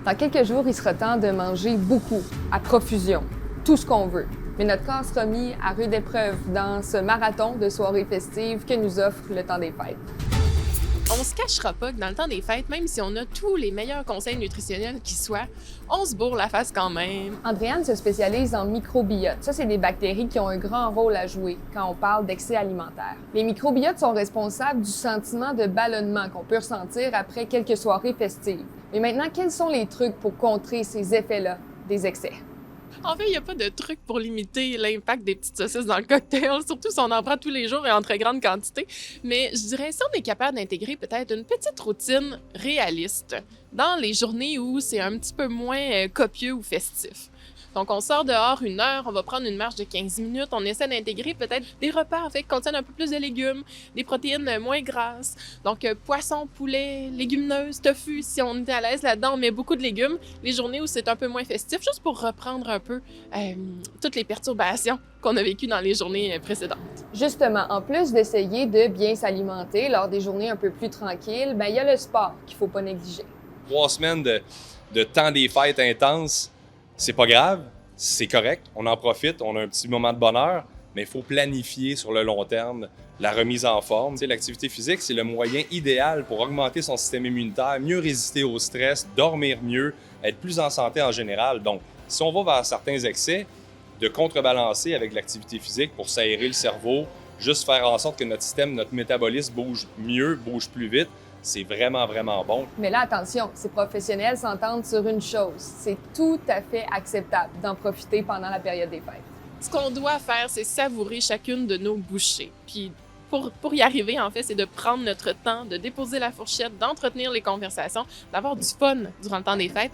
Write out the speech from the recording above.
Dans quelques jours, il sera temps de manger beaucoup, à profusion, tout ce qu'on veut. Mais notre corps sera mis à rude épreuve dans ce marathon de soirées festives que nous offre le temps des fêtes. On se cachera pas que dans le temps des fêtes, même si on a tous les meilleurs conseils nutritionnels qui soient, on se bourre la face quand même. Andréane se spécialise en microbiote. Ça, c'est des bactéries qui ont un grand rôle à jouer quand on parle d'excès alimentaire. Les microbiotes sont responsables du sentiment de ballonnement qu'on peut ressentir après quelques soirées festives. Mais maintenant, quels sont les trucs pour contrer ces effets-là des excès? En fait, il n'y a pas de truc pour limiter l'impact des petites saucisses dans le cocktail, surtout si on en prend tous les jours et en très grande quantité. Mais je dirais, si on est capable d'intégrer peut-être une petite routine réaliste dans les journées où c'est un petit peu moins copieux ou festif. Donc, on sort dehors 1 heure, on va prendre une marche de 15 minutes, on essaie d'intégrer peut-être des repas qui contiennent un peu plus de légumes, des protéines moins grasses. Donc, poisson, poulet, légumineuses, tofu, si on est à l'aise là-dedans, on met beaucoup de légumes. Les journées où c'est un peu moins festif, juste pour reprendre un peu toutes les perturbations qu'on a vécues dans les journées précédentes. Justement, en plus d'essayer de bien s'alimenter lors des journées un peu plus tranquilles, il y a le sport qu'il ne faut pas négliger. 3 semaines de temps des fêtes intenses, c'est pas grave, c'est correct, on en profite, on a un petit moment de bonheur, mais il faut planifier sur le long terme la remise en forme. L'activité physique, c'est le moyen idéal pour augmenter son système immunitaire, mieux résister au stress, dormir mieux, être plus en santé en général. Donc, si on va vers certains excès, de contrebalancer avec l'activité physique pour s'aérer le cerveau, juste faire en sorte que notre système, notre métabolisme bouge mieux, bouge plus vite, c'est vraiment, vraiment bon. Mais là, attention, ces professionnels s'entendent sur une chose. C'est tout à fait acceptable d'en profiter pendant la période des fêtes. Ce qu'on doit faire, c'est savourer chacune de nos bouchées. Puis pour y arriver, en fait, c'est de prendre notre temps, de déposer la fourchette, d'entretenir les conversations, d'avoir du fun durant le temps des fêtes.